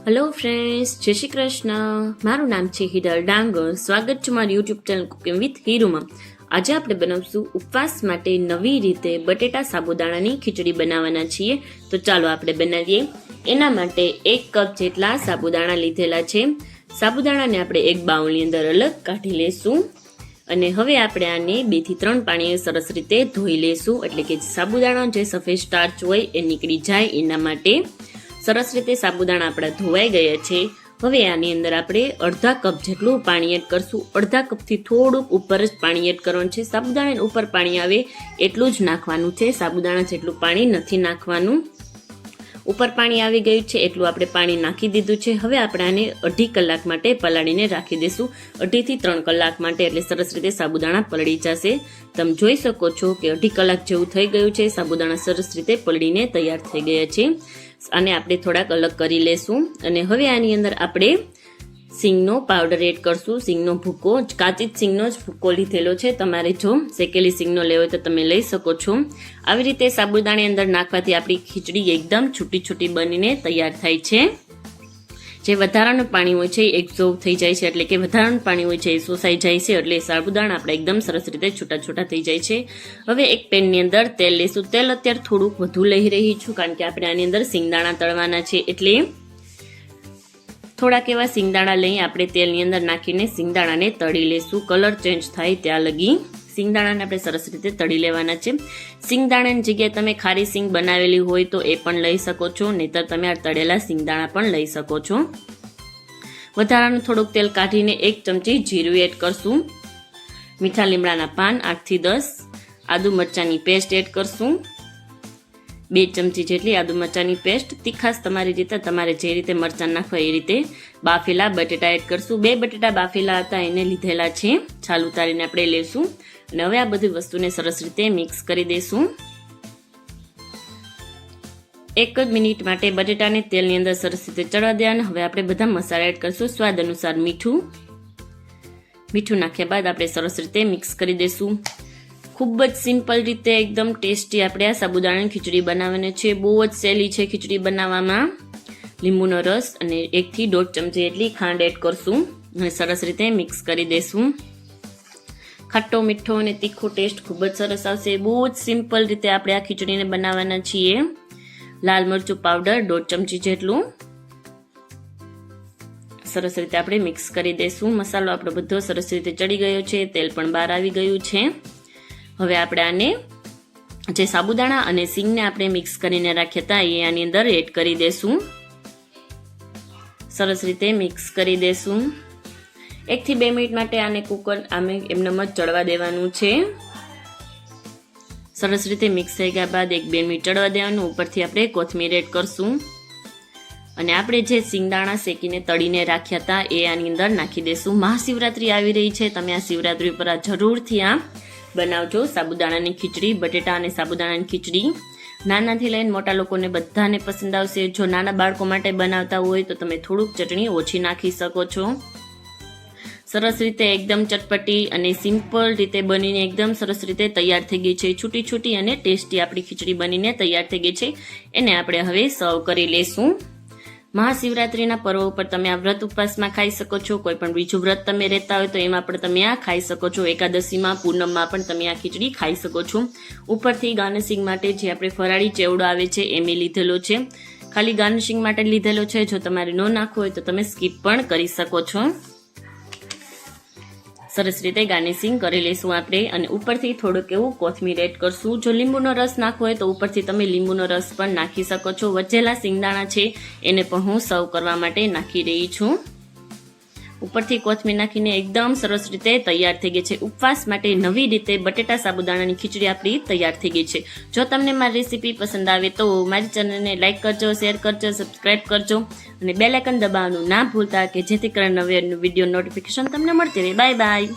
Hello friends, જય શ્રી કૃષ્ણ. મારું નામ છે હિરલ ડાંગર. સ્વાગત છે મારી યુટ્યુબ ચેનલ કુકિંગ વિથ હીરુમાં. આજે આપણે બનાવશું ઉપવાસ માટે નવી રીતે બટેટા સાબુદાણાની ખીચડી બનાવવાના છીએ. તો ચાલો આપણે બનાવીએ. એના માટે 1 કપ જેટલા સાબુદાણા લીધેલા છે. સાબુદાણાને આપણે એક બાઉલની અંદર અલગ કાઢી લેશું અને હવે આપણે આને 2 થી 3 પાણીએ સરસ રીતે ધોઈ લેશું, એટલે કે સાબુદાણા જે સફેદ સ્ટાર્ચ હોય એ નીકળી જાય એના માટે. સરસ રીતે સાબુદાણા આપણા ધોવાઈ ગયા છે. હવે આની અંદર આપણે અડધા કપ જેટલું પાણી એડ કરશું. અડધા કપથી થોડુંક ઉપર જ પાણી એડ કરવાનું છે. સાબુદાણા ઉપર પાણી આવે એટલું જ નાખવાનું છે. સાબુદાણા જેટલું પાણી નથી નાખવાનું. ઉપર પાણી આવી ગયું છે એટલું આપણે પાણી નાખી દીધું છે. હવે આપણે આને 2.5 કલાક માટે પલાળીને રાખી દઈશું. 2.5 થી 3 કલાક માટે, એટલે સરસ રીતે સાબુદાણા પલળી જશે. તમે જોઈ શકો છો કે 2.5 કલાક જેવું થઈ ગયું છે. સાબુદાણા સરસ રીતે પલળીને તૈયાર થઈ ગયા છે. આને આપણે થોડાક અલગ કરી લેશું અને હવે આની અંદર આપણે સિંગનો પાવડર એડ કરશું. સિંગનો ભૂકો, કાચી સિંગનો જ ભૂકો લીધેલો છે. તમારે જો શેકેલી સિંગનો લેવો હોય તો તમે લઈ શકો છો. આવી રીતે સાબુદાણાની અંદર નાખવાથી આપણી ખીચડી એકદમ છૂટી છૂટી બનીને તૈયાર થાય છે. જે વધારાનું પાણી હોય છે એ એબ્ઝોર્બ થઈ જાય છે, એટલે કે વધારાનું પાણી હોય છે એ શોષાઈ જાય છે, એટલે સાબુદાણા આપણે એકદમ સરસ રીતે છૂટા છૂટા થઈ જાય છે. હવે એક પેનની અંદર તેલ લેશું. તેલ અત્યારે થોડુંક વધુ લઈ રહી છું કારણ કે આપણે આની અંદર સિંગદાણા તળવાના છે, એટલે થોડાક એવા સિંગદાણા લઈ આપણે તેલની અંદર નાખીને સિંગદાણાને તળી લેશું. કલર ચેન્જ થાય ત્યાં લગી સિંગદાણાને આપણે સરસ રીતે તળી લેવાના છે. સિંગદાણાની જગ્યાએ તમે ખારી સિંગ બનાવેલી હોય તો એ પણ લઈ શકો છો, નહીતર તમે આ તળેલા સિંગદાણા પણ લઈ શકો છો. વધારાનું થોડુંક તેલ કાઢીને 1 ચમચી જીરું એડ કરશું. મીઠા લીમડાના પાન 8 થી 10, આદુ મરચાંની પેસ્ટ એડ કરશું. 2 ચમચી જેટલી આદુ મરચાંની પેસ્ટ. તીખાસ તમારી રીતે, તમારે જે રીતે મરચાં નાખવા એ રીતે. બાફેલા બટેટા એડ કરશું. 2 બટેટા બાફેલા હતા એને લીધેલા છે. છાલ ઉતારીને આપણે લેશું અને હવે આ બધી વસ્તુને સરસ રીતે મિક્સ કરી દઈશું. 1 જ મિનિટ માટે બટેટાને તેલની અંદર સરસ રીતે ચડવા દેવાના. હવે આપણે બધા મસાલા એડ કરશું. સ્વાદ અનુસાર મીઠું નાખ્યા બાદ આપણે સરસ રીતે મિક્સ કરી દઈશું. ખૂબ જ સિમ્પલ રીતે એકદમ ટેસ્ટી આપણે આ સાબુદાણાની ખીચડી બનાવવાની છે. બહુ જ સહેલી છે ખીચડી બનાવવામાં. લીંબુનો રસ અને 1 થી 1.5 ચમચી એટલી ખાંડ એડ કરશું અને સરસ રીતે મિક્સ કરી દઈશું. ખાટો મીઠો અને તીખો ટેસ્ટ ખૂબ જ સરસ આવશે. બહુ જ સિમ્પલ રીતે આપણે આ ખીચડીને બનાવવાના છીએ. લાલ મરચું પાવડર 1.5 ચમચી જેટલું સરસ રીતે આપણે મિક્સ કરી દઈશું. મસાલો આપણો બધો સરસ રીતે ચડી ગયો છે. તેલ પણ બહાર આવી ગયું છે. હવે આપણે આને જે સાબુદાણા અને સિંગને આપણે મિક્સ કરીને રાખ્યા હતા એ આની અંદર એડ કરી દઈશું. સરસ રીતે મિક્સ કરી દઈશું. 1 થી 2 મિનિટ માટે આને કુકર એમને જ ચડવા દેવાનું છે. સરસ રીતે મિક્સ થઈ ગયા બાદ 1-2 મિનિટ ચડવા દેવાનું. ઉપરથી આપણે કોથમીર એડ કરશું અને આપણે જે સિંગદાણા શેકીને તળીને રાખ્યા હતા એ આની અંદર નાખી દઈશું. મહાશિવરાત્રી આવી રહી છે. તમે આ શિવરાત્રી પર આ જરૂરથી આ બનાવજો. સાબુદાણાની ખીચડી, બટેટા અને સાબુદાણાની ખીચડી નાનાથી લઈને મોટા લોકોને બધાને પસંદ આવશે. જો નાના બાળકો માટે બનાવતા હોય તો તમે થોડુંક ચટણી ઓછી નાખી શકો છો. સરસ રીતે એકદમ ચટપટી અને સિમ્પલ રીતે બનીને એકદમ સરસ રીતે તૈયાર થઈ ગઈ છે. છૂટી છૂટી અને ટેસ્ટી આપણી ખીચડી બનીને તૈયાર થઈ ગઈ છે. એને આપણે હવે સર્વ કરી લેશું. મહાશિવરાત્રીના પર્વ ઉપર તમે આ વ્રત ઉપવાસમાં ખાઈ શકો છો. કોઈ પણ બીજું વ્રત તમે રહેતા હોય તો એમાં પણ તમે આ ખાઈ શકો છો. એકાદશીમાં, પૂનમમાં પણ તમે આ ખીચડી ખાઈ શકો છો. ઉપરથી ગાર્નિશિંગ માટે જે આપણે ફરાળી ચેવડો આવે છે એ મેં લીધેલો છે. ખાલી ગાર્નિશિંગ માટે લીધેલો છે. જો તમારે ન નાખવું હોય તો તમે સ્કીપ પણ કરી શકો છો. સરસ રીતે ગાર્નિશિંગ કરી લઈશું આપણે અને ઉપરથી થોડુંક એવું કોથમીર એડ કરશું. જો લીંબુનો રસ નાખવો હોય તો ઉપરથી તમે લીંબુનો રસ પણ નાખી શકો છો. વચેલા સિંગદાણા છે એને પણ હું સર્વ કરવા માટે નાખી રહી છું. ઉપરથી કોથમીર નાખીને એકદમ સરસ રીતે તૈયાર થઈ ગઈ છે. ઉપવાસ માટે નવી રીતે બટેટા સાબુદાણાની ખીચડી આપણી તૈયાર થઈ ગઈ છે. જો તમને મારી રેસીપી પસંદ આવે તો મારી ચેનલને લાઇક કરજો, શેર કરજો, સબસ્ક્રાઇબ કરજો અને બેલ આઇકન દબાવવાનું ના ભૂલતા કે જેથી કરીને નવી વિડીયો નોટિફિકેશન તમને મળતી રહે. Bye bye.